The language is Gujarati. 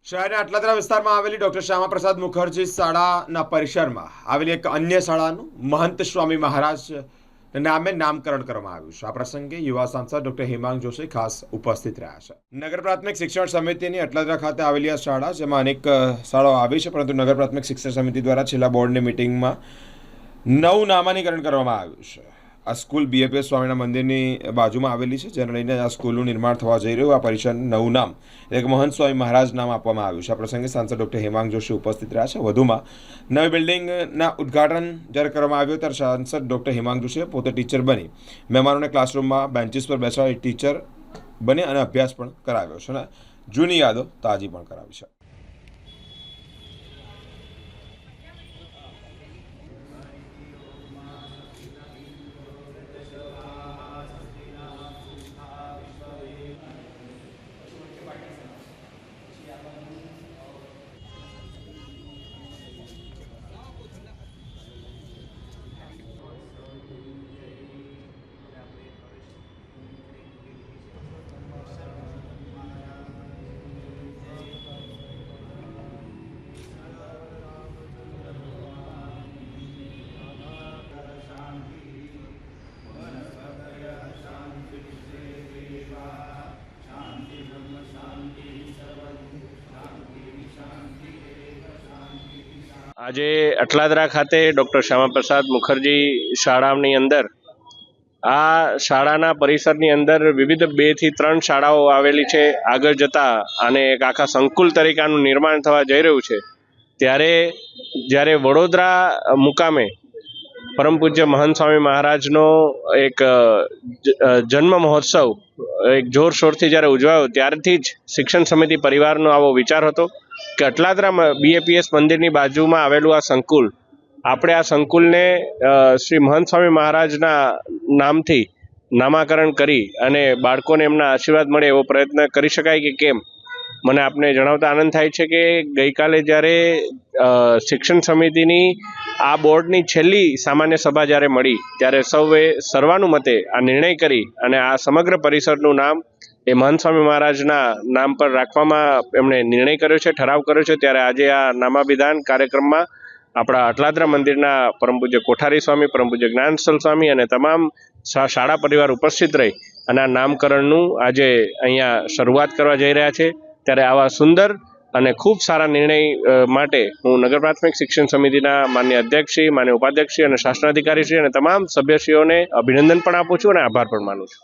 શહેરના અટલાદરા વિસ્તારમાં આવેલી ડોક્ટર શ્યામાપ્રસાદ મુખર્જી શાળાના પરિસરમાં આવેલી એક અન્ય શાળાનું મહંત સ્વામી મહારાજ નામે નામકરણ કરવામાં આવ્યું છે। આ પ્રસંગે યુવા સાંસદ ડોક્ટર હેમાંગ જોશી ખાસ ઉપસ્થિત રહ્યા છે। નગર પ્રાથમિક શિક્ષણ સમિતિની અટલાદરા ખાતે આવેલી આ શાળા, જેમાં અનેક શાળાઓ આવી છે, પરંતુ નગર પ્રાથમિક શિક્ષણ સમિતિ દ્વારા છેલ્લા બોર્ડની મિટિંગમાં નવું નામાનીકરણ કરવામાં આવ્યું છે। આ સ્કૂલ બીએપીએસ સ્વામીના મંદિરની બાજુમાં આવેલી છે, જેને લઈને આ સ્કૂલનું નિર્માણ થવા જઈ રહ્યું। આ પરિસરનું નવું નામ એટલે મહંત સ્વામી મહારાજ નામ આપવામાં આવ્યું છે। આ પ્રસંગે સાંસદ ડોક્ટર હેમાંગ જોશી ઉપસ્થિત રહ્યા છે। વધુમાં નવી બિલ્ડિંગના ઉદ્ઘાટન જ્યારે કરવામાં આવ્યું ત્યારે સાંસદ ડોક્ટર હેમાંગ જોશીએ પોતે ટીચર બની મહેમાનોને ક્લાસરૂમમાં બેન્ચીસ પર બેસાડી ટીચર બની અને અભ્યાસ પણ કરાવ્યો છે અને જૂની યાદો તાજી પણ કરાવી છે। આજે અટલાદરા ખાતે ડૉક્ટર શ્યામાપ્રસાદ મુખર્જી શાળાની અંદર આ શાળાના પરિસરની અંદર વિવિધ 2 થી 3 શાળાઓ આવેલી છે। આગળ જતા અને એક આખા સંકુલ તરીકાનું નિર્માણ થવા જઈ રહ્યું છે, ત્યારે જ્યારે વડોદરા મુકામે પરમ પૂજ્ય મહંત સ્વામી મહારાજનો એક જન્મ મહોત્સવ એક જોરશોરથી જ્યારે ઉજવાયો, ત્યારથી જ શિક્ષણ સમિતિ પરિવારનો આવો વિચાર હતો કે અટલાદરા બીએપીએસ મંદિરની બાજુમાં આવેલું આ સંકુલ, આપણે આ સંકુલને શ્રી મહંત સ્વામી મહારાજના નામથી નામાકરણ કરી અને બાળકોને એમના આશીર્વાદ મળે એવો પ્રયત્ન કરી શકાય કે કેમ। મને આપને જણાવતા આનંદ થાય છે કે ગઈકાલે જ્યારે શિક્ષણ સમિતિની આ બોર્ડની છેલ્લી સામાન્ય સભા જ્યારે મળી, ત્યારે સૌએ સર્વાનુમતે આ નિર્ણય કરી અને આ સમગ્ર પરિસરનું નામ એ મહંત સ્વામી મહારાજના નામ પર રાખવામાં એમણે નિર્ણય કર્યો છે, ઠરાવ કર્યો છે। ત્યારે આજે આ નામાભિધાન કાર્યક્રમમાં આપણા અટલાદરા મંદિરના પરમ પૂજ્ય કોઠારી સ્વામી, પરમ પૂજ્ય જ્ઞાનસ્થલ સ્વામી અને તમામ શાળા પરિવાર ઉપસ્થિત રહી અને આ નામકરણનું આજે અહીંયા શરૂઆત કરવા જઈ રહ્યા છે। ત્યારે આવા સુંદર અને ખૂબ સારા નિર્ણય માટે હું નગર પ્રાથમિક શિક્ષણ સમિતિના માન્ય અધ્યક્ષશ્રી, માન્ય ઉપાધ્યક્ષશ્રી અને શાસનાધિકારીશ્રી અને તમામ સભ્યશ્રીઓને અભિનંદન પણ આપું છું અને આભાર પણ માનું છું।